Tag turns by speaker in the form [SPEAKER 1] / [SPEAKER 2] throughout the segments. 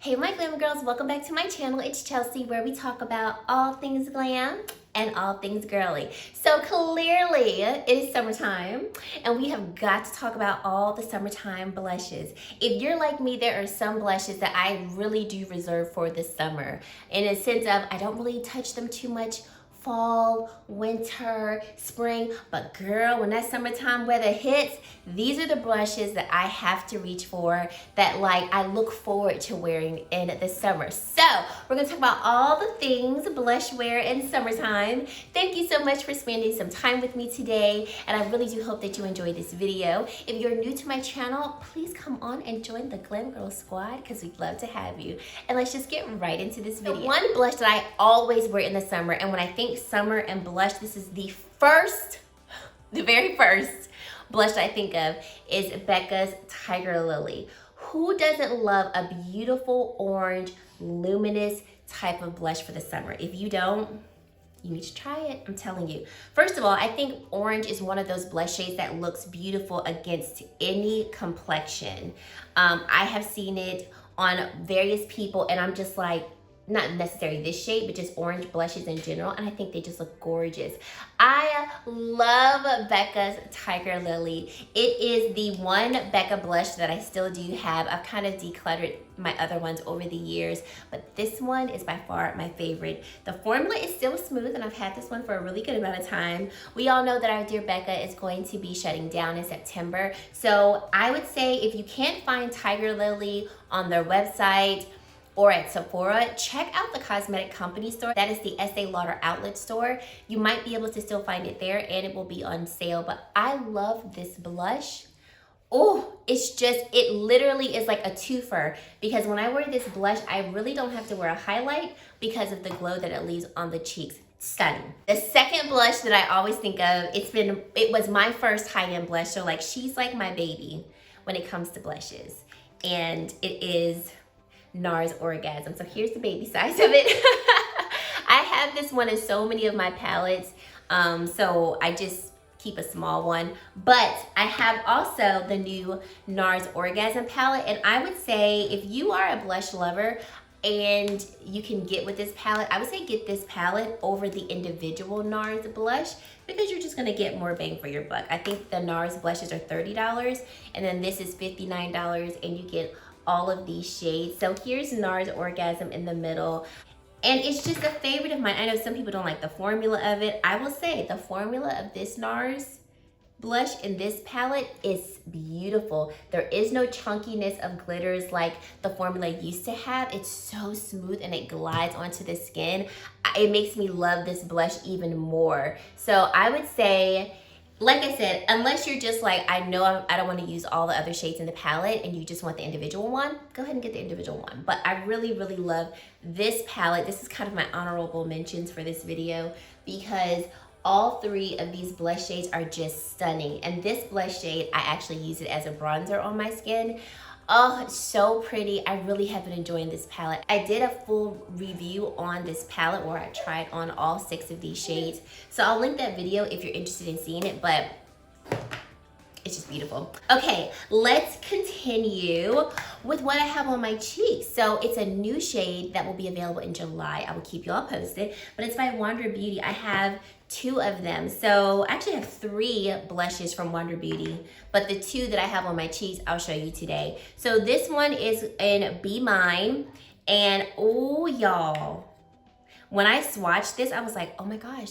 [SPEAKER 1] Hey my glam girls, welcome back to my channel. It's Chelsea, where we talk about all things glam and all things girly. So clearly it is summertime and we have got to talk about all the summertime blushes. If you're like me, there are some blushes that I really do reserve for the summer, in a sense of I don't really touch them too much fall, winter, spring, but girl, when that summertime weather hits, these are the blushes that I have to reach for, that like I look forward to wearing in the summer. So we're gonna talk about all the things blush wear in summertime. Thank you so much for spending some time with me today, and I really do hope that you enjoyed this video. If you're new to my channel, please come on and join the Glam Girls squad, because we'd love to have you. And let's just get right into this video. The one blush that I always wear in the summer, and when I think summer and blush, this is the very first blush that I think of, is Becca's Tigerlily. Who doesn't love a beautiful orange luminous type of blush for the summer? If you don't, you need to try it, I'm telling you. First of all, I think orange is one of those blush shades that looks beautiful against any complexion. I have seen it on various people and I'm just like, not necessarily this shade, but just orange blushes in general, and I think they just look gorgeous. I love Becca's Tigerlily. It is the one Becca blush that I still do have. I've kind of decluttered my other ones over the years, but this one is by far my favorite. The formula is still smooth, and I've had this one for a really good amount of time. We all know that our dear Becca is going to be shutting down in September, so I would say if you can't find Tigerlily on their website or at Sephora, check out the Cosmetic Company store. That is the Estee Lauder outlet store. You might be able to still find it there, and it will be on sale. But I love this blush. Oh, it literally is like a twofer, because when I wear this blush, I really don't have to wear a highlight because of the glow that it leaves on the cheeks. Stunning. The second blush that I always think of, it was my first high-end blush, so like she's like my baby when it comes to blushes, and it is NARS Orgasm. So here's the baby size of it. I have this one in so many of my palettes, so I just keep a small one. But I have also the new NARS Orgasm palette, and I would say if you are a blush lover and you can get with this palette, I would say get this palette over the individual NARS blush, because you're just gonna get more bang for your buck. I think the NARS blushes are $30, and then this is $59, and you get all of these shades. So here's NARS Orgasm in the middle, and it's just a favorite of mine. I know some people don't like the formula of it. I will say the formula of this NARS blush in this palette is beautiful. There is no chunkiness of glitters like the formula used to have. It's so smooth and it glides onto the skin. It makes me love this blush even more. So I would say, like I said, unless you're just like, I know I don't want to use all the other shades in the palette and you just want the individual one, go ahead and get the individual one. But I really, really love this palette. This is kind of my honorable mentions for this video, because all three of these blush shades are just stunning. And this blush shade, I actually use it as a bronzer on my skin. Oh, it's so pretty. I really have been enjoying this palette. I did a full review on this palette where I tried on all 6 of these shades. So I'll link that video if you're interested in seeing it, but it's just beautiful. Okay, let's continue with what I have on my cheeks. So it's a new shade that will be available in July. I will keep you all posted, but it's by Wander Beauty. I have 2 of them. So I actually have 3 blushes from Wander Beauty, but the 2 that I have on my cheeks, I'll show you today. So this one is in Be Mine, and oh y'all, when I swatched this, I was like, oh my gosh,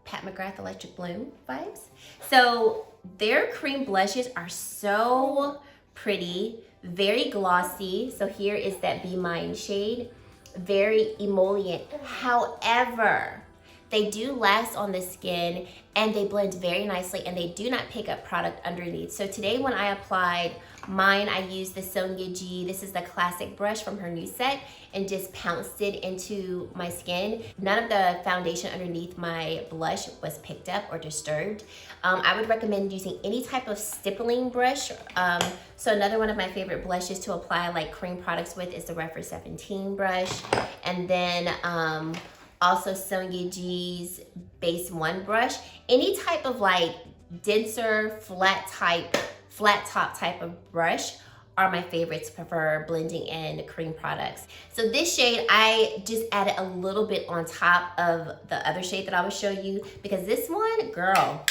[SPEAKER 1] Pat McGrath Electric Bloom vibes. So their cream blushes are so pretty, very glossy. So here is that Be Mine shade, very emollient. However, they do last on the skin and they blend very nicely, and they do not pick up product underneath. So today when I applied mine, I used the Sonia G. This is the classic brush from her new set, and just pounced it into my skin. None of the foundation underneath my blush was picked up or disturbed. I would recommend using any type of stippling brush. So another one of my favorite blushes to apply like cream products with is the Refer 17 brush. And then also Sonia G's Base 1 brush. Any type of like denser, flat top type of brush are my favorites for blending in cream products. So this shade, I just added a little bit on top of the other shade that I will show you, because this one, girl,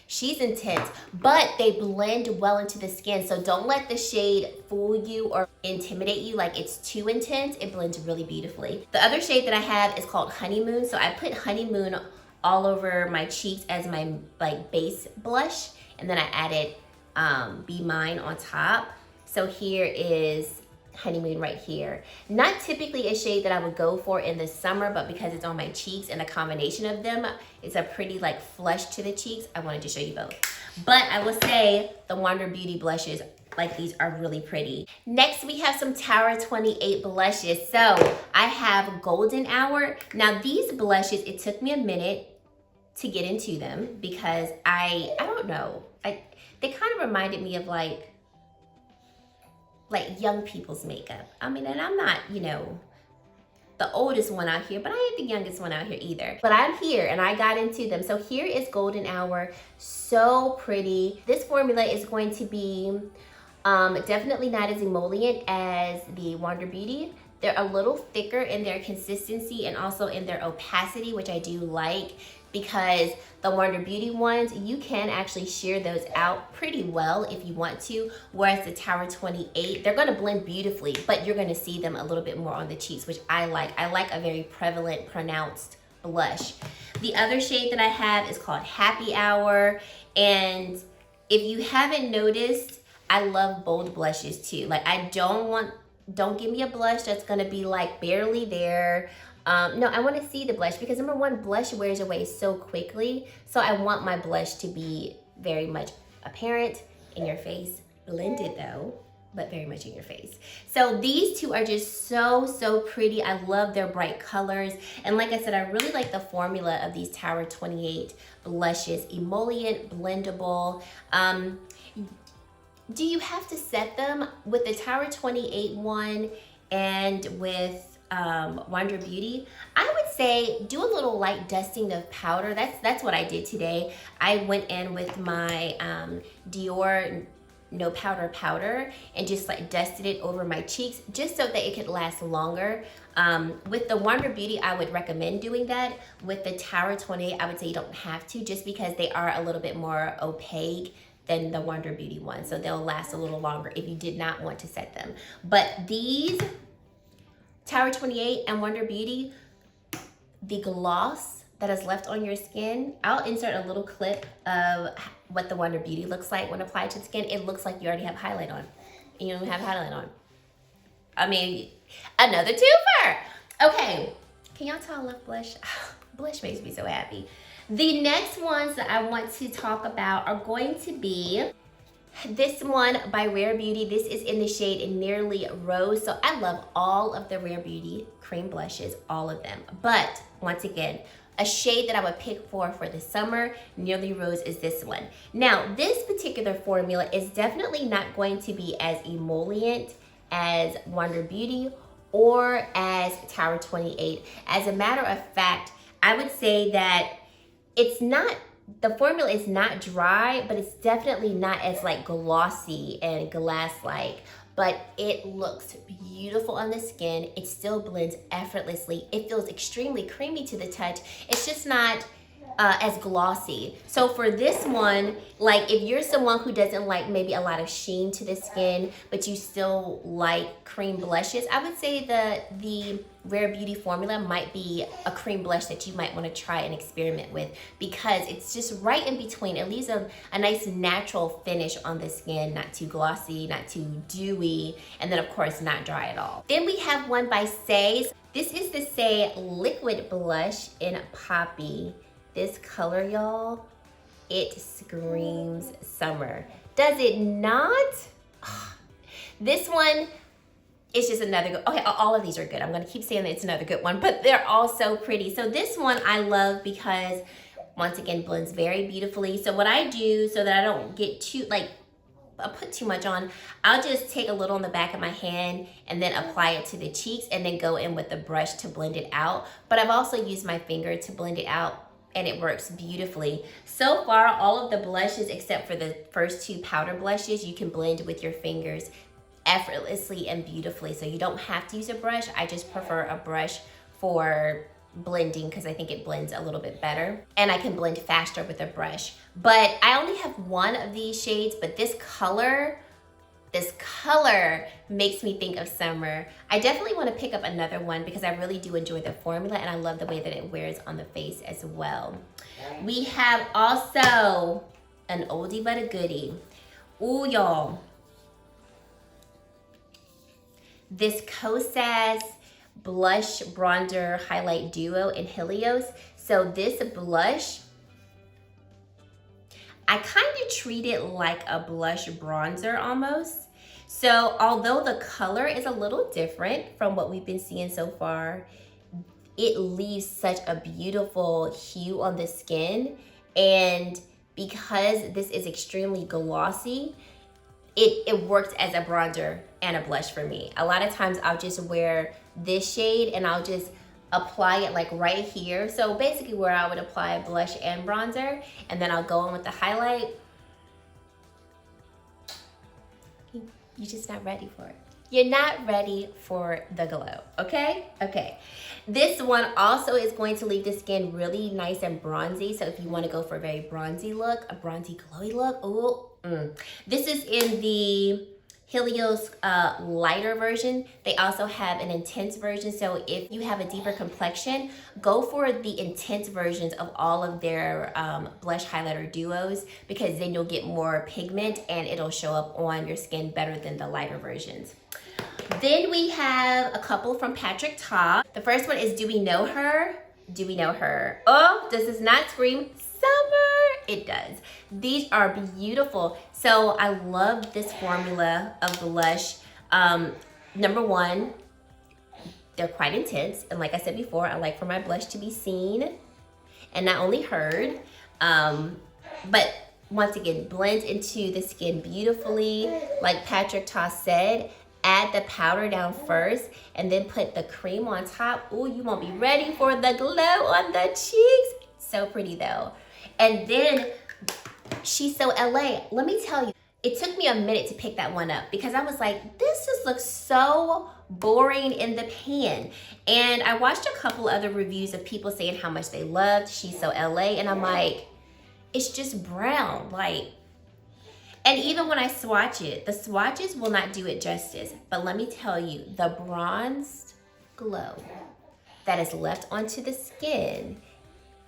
[SPEAKER 1] she's intense, but they blend well into the skin. So don't let the shade fool you or intimidate you like it's too intense. It blends really beautifully. The other shade that I have is called Honeymoon. So I put Honeymoon all over my cheeks as my like base blush, and then I added Be Mine on top. So here is Honeymoon right here. Not typically a shade that I would go for in the summer, but because it's on my cheeks and the combination of them, it's a pretty like flush to the cheeks, I wanted to show you both. But I will say the Wander Beauty blushes like these are really pretty. Next, we have some Tower 28 blushes. So I have Golden Hour. Now these blushes, it took me a minute to get into them because I don't know. They kind of reminded me of like young people's makeup. I mean, and I'm not, you know, the oldest one out here, but I ain't the youngest one out here either. But I'm here and I got into them. So here is Golden Hour, so pretty. This formula is going to be definitely not as emollient as the Wander Beauty. They're a little thicker in their consistency and also in their opacity, which I do like, because the Wander Beauty ones, you can actually sheer those out pretty well if you want to, whereas the Tower 28, they're gonna blend beautifully, but you're gonna see them a little bit more on the cheeks, which I like. I like a very prevalent, pronounced blush. The other shade that I have is called Happy Hour, and if you haven't noticed, I love bold blushes too. Like don't give me a blush that's gonna be like barely there. No, I want to see the blush because number one, blush wears away so quickly. So I want my blush to be very much apparent in your face, blended though, but very much in your face. So these two are just so pretty. I love their bright colors. And like I said, I really like the formula of these Tower 28 blushes, emollient, blendable. Do you have to set them with the Tower 28 one and with Wander Beauty? I would say do a little light dusting of powder. That's what I did today. I went in with my Dior No Powder and just like dusted it over my cheeks just so that it could last longer. With the Wander Beauty, I would recommend doing that. With the Tower 28, I would say you don't have to, just because they are a little bit more opaque than the Wander Beauty one. So they'll last a little longer if you did not want to set them. But these Tower 28 and Wander Beauty, the gloss that is left on your skin, I'll insert a little clip of what the Wander Beauty looks like when applied to the skin. It looks like you already have highlight on. And you don't have highlight on. I mean, another twofer. Okay, can y'all tell I love blush? Blush makes me so happy. The next ones that I want to talk about are going to be this one by Rare Beauty. This is in the shade Nearly Rose. So I love all of the Rare Beauty cream blushes, all of them. But once again, a shade that I would pick for the summer, Nearly Rose, is this one. Now, this particular formula is definitely not going to be as emollient as Wander Beauty or as Tower 28. As a matter of fact, I would say that it's not, the formula is not dry, but it's definitely not as like glossy and glass-like, but it looks beautiful on the skin. It still blends effortlessly. It feels extremely creamy to the touch. It's just not as glossy. So for this one, like if you're someone who doesn't like maybe a lot of sheen to the skin, but you still like cream blushes, I would say the Rare Beauty formula might be a cream blush that you might want to try and experiment with, because it's just right in between. It leaves a nice natural finish on the skin, not too glossy, not too dewy, and then of course not dry at all. Then we have one by Says. This is the Say Liquid Blush in Poppy. This color, y'all, it screams summer. Does it not? This one, it's just another good, okay, all of these are good. I'm gonna keep saying that it's another good one, but they're all so pretty. So this one I love because, once again, blends very beautifully. So what I do so that I don't get too, like, I put too much on, I'll just take a little on the back of my hand and then apply it to the cheeks and then go in with the brush to blend it out. But I've also used my finger to blend it out, and it works beautifully. So far, all of the blushes except for the first two powder blushes, you can blend with your fingers effortlessly and beautifully. So you don't have to use a brush. I just prefer a brush for blending because I think it blends a little bit better, and I can blend faster with a brush. But I only have one of these shades, but this color makes me think of summer. I definitely want to pick up another one because I really do enjoy the formula, and I love the way that it wears on the face as well. We have also an oldie but a goodie. Ooh, y'all. This Cashapp Blush Bronzer Highlight Duo in Helios. So this blush, I kind of treat it like a blush bronzer almost. So although the color is a little different from what we've been seeing so far, it leaves such a beautiful hue on the skin. And because this is extremely glossy, it works as a bronzer and a blush for me. A lot of times I'll just wear this shade and I'll just apply it like right here. So basically where I would apply a blush and bronzer, and then I'll go in with the highlight. You're just not ready for it. You're not ready for the glow, okay? Okay. This one also is going to leave the skin really nice and bronzy. So if you want to go for a very bronzy look, a bronzy glowy look, this is in the Helios lighter version. They also have an intense version. So if you have a deeper complexion, go for the intense versions of all of their blush highlighter duos, because then you'll get more pigment and it'll show up on your skin better than the lighter versions. Then we have a couple from Patrick Ta. The first one is Do We Know Her? Do We Know Her? Oh, does this not scream summer? It does. These are beautiful. So I love this formula of blush. Number one, they're quite intense. And like I said before, I like for my blush to be seen and not only heard. But once again, blends into the skin beautifully. Like Patrick Ta said, add the powder down first and then put the cream on top. Ooh, you won't be ready for the glow on the cheeks. So pretty though. And then she's so LA. Let me tell you, it took me a minute to pick that one up because I was like, this just looks so boring in the pan. And I watched a couple other reviews of people saying how much they loved She's So LA, and I'm like, it's just brown, like. And even when I swatch it, the swatches will not do it justice. But let me tell you, the bronzed glow that is left onto the skin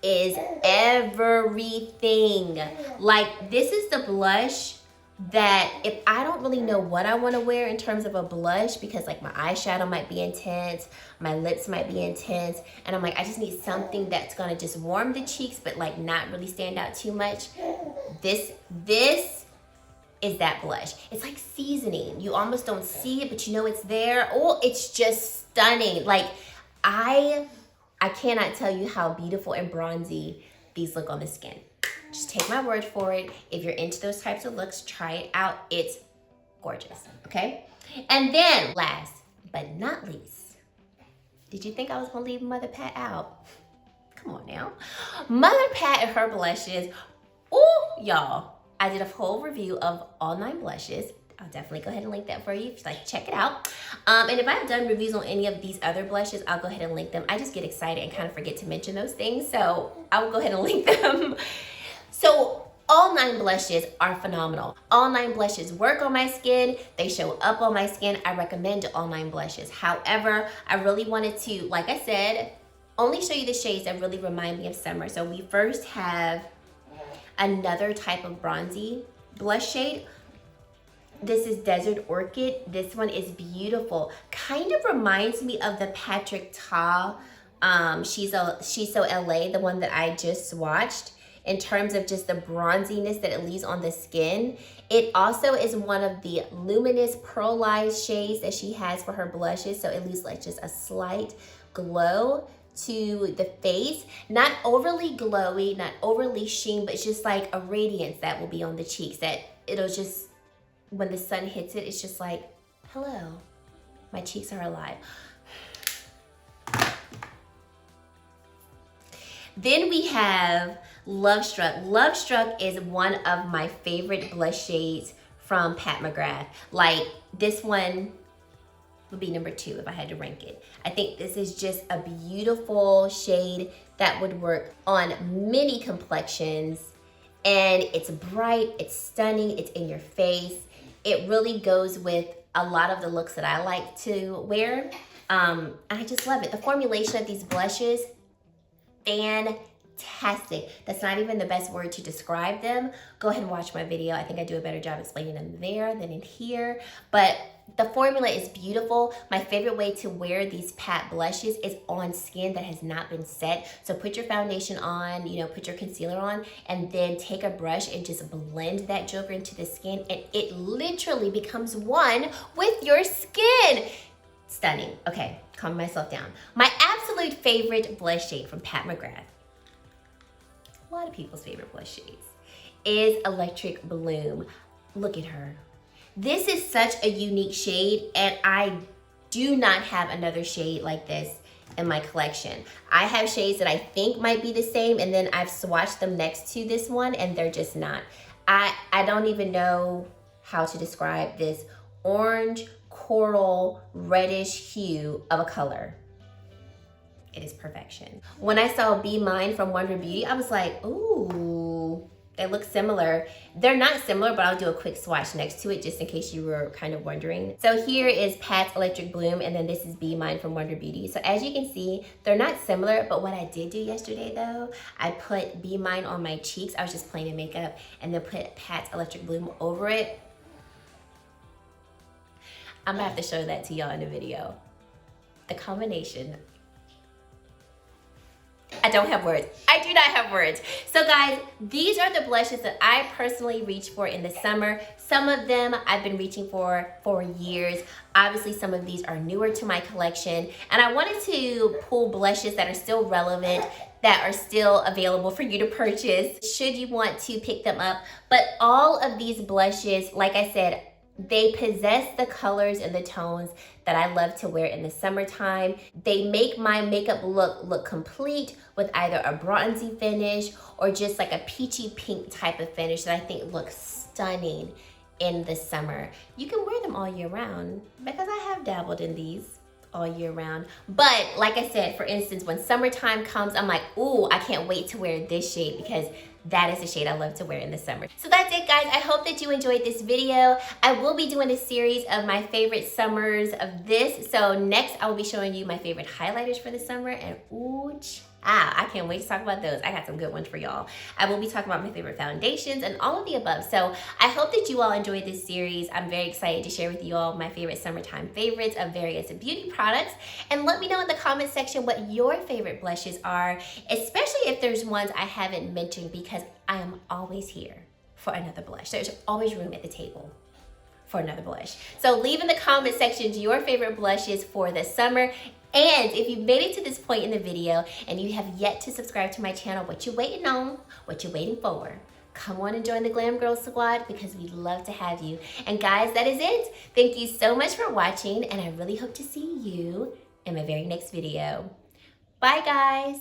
[SPEAKER 1] is everything. Like, this is the blush that if I don't really know what I want to wear in terms of a blush, because like my eyeshadow might be intense, my lips might be intense, and I'm like, I just need something that's gonna just warm the cheeks but like not really stand out too much. This is that blush. It's like seasoning. You almost don't see it, but you know it's there. Oh, it's just stunning. Like, I cannot tell you how beautiful and bronzy these look on the skin. Just take my word for it. If you're into those types of looks, try it out. It's gorgeous, okay? And then last but not least, did you think I was gonna leave Mother Pat out? Come on now. Mother Pat and her blushes. Ooh, y'all. I did a whole review of all 9 blushes. I'll definitely go ahead and link that for you if you'd like to check it out. And if I've done reviews on any of these other blushes, I'll go ahead and link them. I just get excited and kind of forget to mention those things, so I will go ahead and link them. So all 9 blushes are phenomenal. All 9 blushes work on my skin. They show up on my skin. I recommend all 9 blushes. However, I really wanted to, like I said, only show you the shades that really remind me of summer. So we first have another type of bronzy blush shade. This is Desert Orchid. This one is beautiful. Kind of reminds me of the Patrick Ta, She's So LA, the one that I just swatched, in terms of just the bronziness that it leaves on the skin. It also is one of the Luminous pearlized shades that she has for her blushes, so it leaves like just a slight glow to the face. Not overly glowy, not overly sheen, but just like a radiance that will be on the cheeks, that it'll just, when the sun hits it, it's just like, hello, my cheeks are alive. Then we have Love Struck. Love Struck is one of my favorite blush shades from Pat McGrath. Like, this one would be number 2 if I had to rank it. I think this is just a beautiful shade that would work on many complexions. And it's bright, it's stunning, it's in your face. It really goes with a lot of the looks that I like to wear. I just love it. The formulation of these blushes, fantastic. That's not even the best word to describe them. Go ahead and watch my video. I think I do a better job explaining them there than in here. But the formula is beautiful. My favorite way to wear these Pat blushes is on skin that has not been set. So put your foundation on, you know, put your concealer on, and then take a brush and just blend that joker into the skin, and it literally becomes one with your skin. Stunning. Okay, calm myself down. My absolute favorite blush shade from Pat McGrath, a lot of people's favorite blush shades, is Electric Bloom. Look at her. This is such a unique shade, and I do not have another shade like this in my collection. I have shades that I think might be the same, and then I've swatched them next to this one, and they're just not. I don't even know how to describe this orange, coral, reddish hue of a color. It is perfection. When I saw Be Mine from Wonder Beauty, I was like, ooh, they look similar. They're not similar, but I'll do a quick swatch next to it just in case you were kind of wondering. So here is Pat's Electric Bloom, and then this is Be Mine from Wonder Beauty. So as you can see, they're not similar, but what I did do yesterday though, I put Be Mine on my cheeks. I was just playing in makeup, and then put Pat's Electric Bloom over it. I'm gonna have to show that to y'all in the video. The combination. I don't have words. I do not have words. So guys, these are the blushes that I personally reach for in the summer. Some of them I've been reaching for years. Obviously, some of these are newer to my collection. And I wanted to pull blushes that are still relevant, that are still available for you to purchase should you want to pick them up. But all of these blushes, like I said, they possess the colors and the tones that I love to wear in the summertime. They make my makeup look complete with either a bronzy finish or just like a peachy pink type of finish that I think looks stunning in the summer. You can wear them all year round because I have dabbled in these all year round. But like I said, for instance, when summertime comes, I'm like, ooh, I can't wait to wear this shade because that is the shade I love to wear in the summer. So that's it, guys. I hope that you enjoyed this video. I will be doing a series of my favorite summers of this. So next, I will be showing you my favorite highlighters for the summer, and ooh, I can't wait to talk about those. I got some good ones for y'all. I will be talking about my favorite foundations and all of the above. So I hope that you all enjoyed this series. I'm very excited to share with you all my favorite summertime favorites of various beauty products. And let me know in the comment section what your favorite blushes are, especially if there's ones I haven't mentioned, because I am always here for another blush. There's always room at the table for another blush. So leave in the comment sections your favorite blushes for the summer. And if you've made it to this point in the video and you have yet to subscribe to my channel, what you waiting on? What you waiting for? Come on and join the Glam Girl Squad because we'd love to have you. And guys, that is it. Thank you so much for watching, and I really hope to see you in my very next video. Bye, guys.